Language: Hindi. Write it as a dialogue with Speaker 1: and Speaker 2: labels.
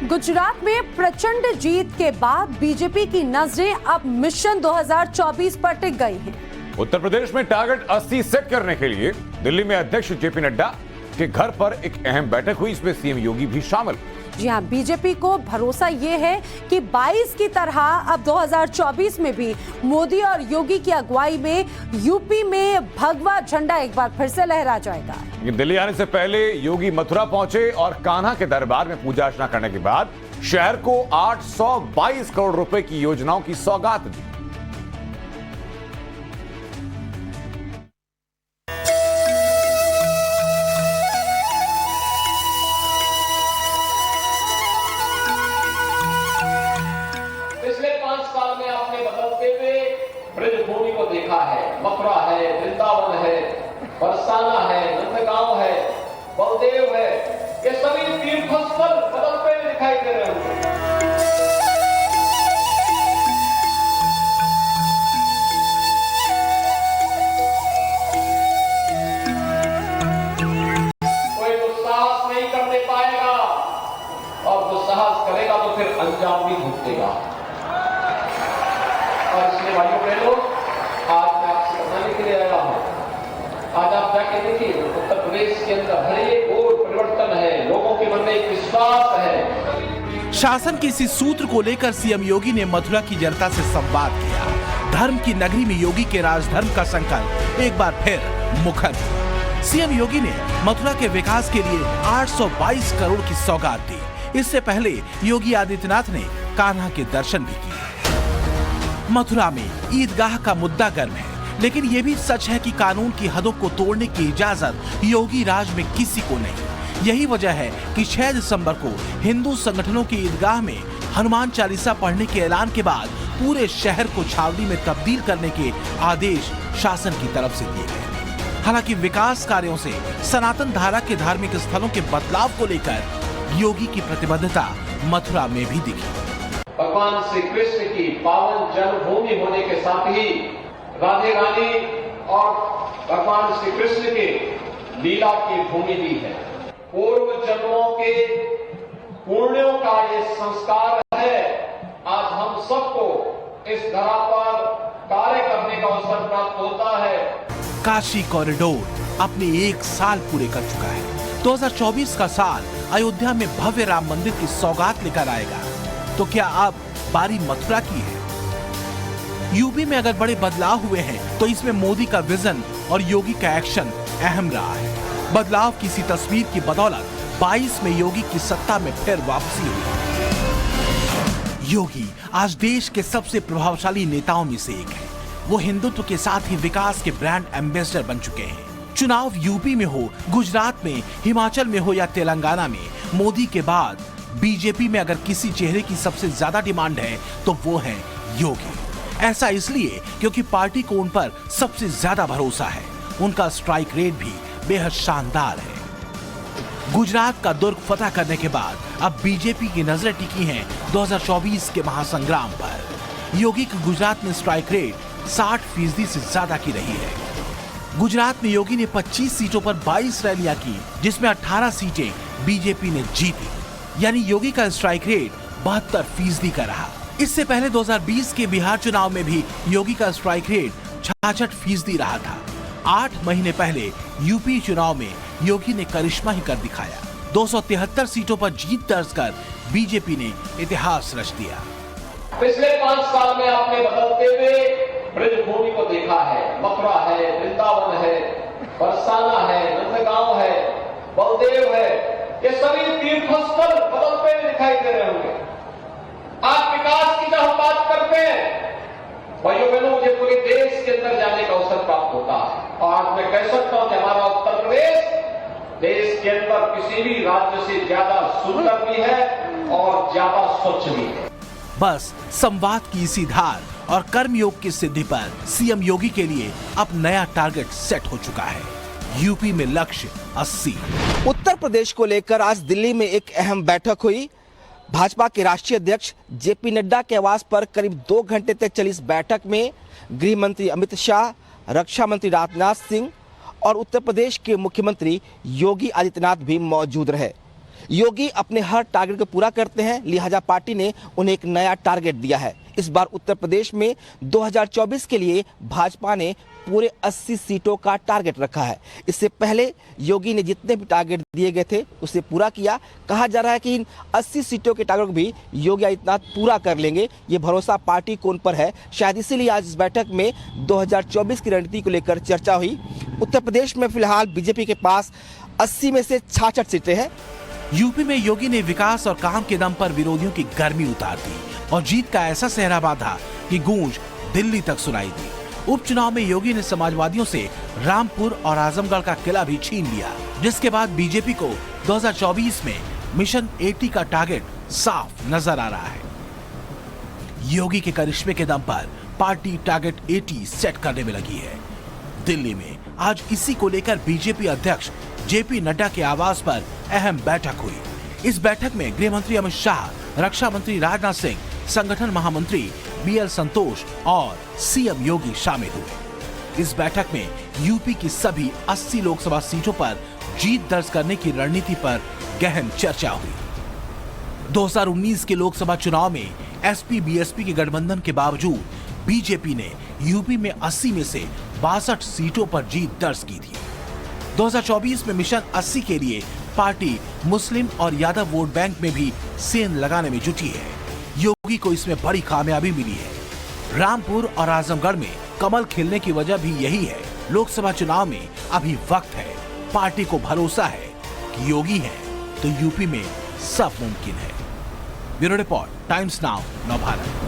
Speaker 1: गुजरात में प्रचंड जीत के बाद बीजेपी की नजरें अब मिशन 2024 पर टिक गई हैं।
Speaker 2: उत्तर प्रदेश में टारगेट 80 सेट करने के लिए दिल्ली में अध्यक्ष जेपी नड्डा के घर पर एक अहम बैठक हुई। इसमें सीएम योगी भी शामिल।
Speaker 1: जी हां, बीजेपी को भरोसा ये है कि 22 की तरह अब 2024 में भी मोदी और योगी की अगुवाई में यूपी में भगवा झंडा एक बार फिर से लहरा जाएगा।
Speaker 2: दिल्ली आने से पहले योगी मथुरा पहुंचे और कान्हा के दरबार में पूजा अर्चना करने के बाद शहर को 822 करोड़ रुपए की योजनाओं की सौगात दी।
Speaker 3: पिछले 5 साल में आपने बदलते हुए ब्रजभूमि को देखा है। मथुरा है, वृंदावन है, बरसाना है, नंदगांव है, बलदेव है, ये सभी तीर्थस्थल बदलते हुए दिखाई दे रहे हैं। कोई दुस्साहस नहीं करने पाएगा और दुस्साहस करेगा तो फिर अंजाम भी भुगतेगा। और इसलिए भाइयों बहनों, आज मैं आपसे बताने के लिए आया हूं। आज आप जाके देखिए, उत्तर प्रदेश के अंदर हर एक ओर परिवर्तन है, लोगों के मन में एक विश्वास है।
Speaker 4: शासन के इसी सूत्र को लेकर सीएम योगी ने मथुरा की जनता से संवाद किया। धर्म की नगरी में योगी के राजधर्म का संकल्प एक बार फिर मुखर हुआ। सीएम योगी ने मथुरा के विकास के लिए 822 करोड़ की सौगात दी। इससे पहले योगी आदित्यनाथ ने कान्हा के दर्शन भी किए। मथुरा में ईदगाह का मुद्दा गर्म है, लेकिन ये भी सच है कि कानून की हदों को तोड़ने की इजाजत योगी राज में किसी को नहीं। यही वजह है कि 6 दिसंबर को हिंदू संगठनों की ईदगाह में हनुमान चालीसा पढ़ने के ऐलान के बाद पूरे शहर को छावनी में तब्दील करने के आदेश शासन की तरफ से दिए गए। हालांकि विकास कार्यों से सनातन धारा के धार्मिक स्थलों के बदलाव को लेकर योगी की प्रतिबद्धता मथुरा में भी दिखी।
Speaker 3: भगवान श्री कृष्ण की पावन जन्मभूमि होने के साथ ही राधे रानी और भगवान श्री कृष्ण के लीला की भूमि भी है। पूर्व जन्मों के पुण्यों का ये संस्कार है। आज हम सबको इस धरा पर कार्य करने का अवसर प्राप्त होता है।
Speaker 4: काशी कॉरिडोर अपने 1 साल पूरे कर चुका है। 2024 का साल अयोध्या में भव्य राम मंदिर की सौगात लेकर आएगा। तो क्या अब बारी मथुरा की है? यूपी में अगर बड़े बदलाव हुए हैं तो इसमें मोदी का विजन और योगी का एक्शन अहम रहा है। बदलाव की सी तस्वीर की बदौलत 22 में योगी की सत्ता में फिर वापसी हुई। योगी आज देश के सबसे प्रभावशाली नेताओं में से एक है। वो हिंदुत्व के साथ ही विकास के ब्रांड एम्बेसडर बन चुके हैं। चुनाव यूपी में हो, गुजरात में, हिमाचल में हो या तेलंगाना में, मोदी के बाद बीजेपी में अगर किसी चेहरे की सबसे ज्यादा डिमांड है तो वो है योगी। ऐसा इसलिए क्योंकि पार्टी को उन पर सबसे ज्यादा भरोसा है। उनका स्ट्राइक रेट भी बेहद शानदार है। गुजरात का दुर्ग फतह करने के बाद अब बीजेपी की नजरें टिकी हैं 2024 के महासंग्राम पर। योगी की गुजरात में स्ट्राइक रेट 60% से ज्यादा की रही है। गुजरात में योगी ने 25 सीटों पर 22 रैलियां की, जिसमें 18 सीटें बीजेपी ने जीती। यानी योगी का स्ट्राइक रेट 72% का रहा। इससे पहले 2020 के बिहार चुनाव में भी योगी का स्ट्राइक रेट 66% रहा था। 8 महीने पहले यूपी चुनाव में योगी ने करिश्मा ही कर दिखाया। 273 सीटों पर जीत दर्ज कर बीजेपी ने इतिहास रच दिया।
Speaker 3: पिछले 5 साल में आपने बदलते हुए ब्रजभूमि को देखा है। मथुरा है, वृंदावन है, बरसाना है, नंदगांव है, बलदेव है, ये सभी तीर्थस्थल बदलते हुए दिखाई दे रहे होंगे। आज विकास की जब हम बात करते हैं, भाइयों बहनों, मुझे पूरे देश के अंदर जाने का अवसर प्राप्त होता है। और आज मैं कह सकता हूं कि हमारा उत्तर प्रदेश देश के अंदर किसी भी राज्य से ज्यादा सुंदर भी है और ज्यादा स्वच्छ भी है।
Speaker 4: बस संवाद की इसी धार और कर्मयोग की सिद्धि पर सीएम योगी के लिए अब नया टारगेट सेट हो चुका है। यूपी में लक्ष्य 80।
Speaker 5: उत्तर प्रदेश को लेकर आज दिल्ली में एक अहम बैठक हुई। भाजपा के राष्ट्रीय अध्यक्ष जेपी नड्डा के आवास पर करीब 2 घंटे तक चली इस बैठक में गृह मंत्री अमित शाह, रक्षा मंत्री राजनाथ सिंह और उत्तर प्रदेश के मुख्यमंत्री योगी आदित्यनाथ भी मौजूद रहे। योगी अपने हर टारगेट को पूरा करते हैं, लिहाजा पार्टी ने उन्हें एक नया टारगेट दिया है। इस बार उत्तर प्रदेश में 2024 के लिए भाजपा ने पूरे 80 सीटों का टारगेट रखा है। इससे पहले योगी ने जितने भी टारगेट दिए गए थे उसे पूरा किया। कहा जा रहा है कि इन 80 सीटों के टारगेट को भी योगी आदित्यनाथ पूरा कर लेंगे। ये भरोसा पार्टी को उन पर है। शायद इसीलिए आज इस बैठक में 2024 की रणनीति को लेकर चर्चा हुई। उत्तर प्रदेश में फिलहाल बीजेपी के पास 80 में से 66 सीटें हैं।
Speaker 4: यूपी में योगी ने विकास और काम के दम पर विरोधियों की गर्मी उतार दी और जीत का ऐसा सहरा बांधा कि गूंज दिल्ली तक सुनाई दी। उपचुनाव में योगी ने समाजवादियों से रामपुर और आजमगढ़ का किला भी छीन लिया, जिसके बाद बीजेपी को 2024 में मिशन 80 का टारगेट साफ नजर आ रहा है। योगी के करिश्मे के दम पर पार्टी टारगेट 80 सेट करने में लगी है। दिल्ली में आज इसी को लेकर बीजेपी अध्यक्ष जेपी नड्डा के आवास पर अहम बैठक हुई। इस बैठक में गृह मंत्री अमित शाह, रक्षा मंत्री राजनाथ सिंह, संगठन महामंत्री बीएल संतोष और सीएम योगी शामिल हुए। इस बैठक में यूपी की सभी 80 लोकसभा सीटों पर जीत दर्ज करने की रणनीति पर गहन चर्चा हुई। 2019 के लोकसभा चुनाव में एसपी बीएसपी के गठबंधन के बावजूद बीजेपी ने यूपी में 80 में से 62 सीटों पर जीत दर्ज की थी। 2024 में मिशन 80 के लिए पार्टी मुस्लिम और यादव वोट बैंक में भी सेंध लगाने में जुटी है। योगी को इसमें बड़ी कामयाबी मिली है। रामपुर और आजमगढ़ में कमल खिलने की वजह भी यही है। लोकसभा चुनाव में अभी वक्त है। पार्टी को भरोसा है कि योगी है तो यूपी में सब मुमकिन है। Bureau report, times now, Navbharat.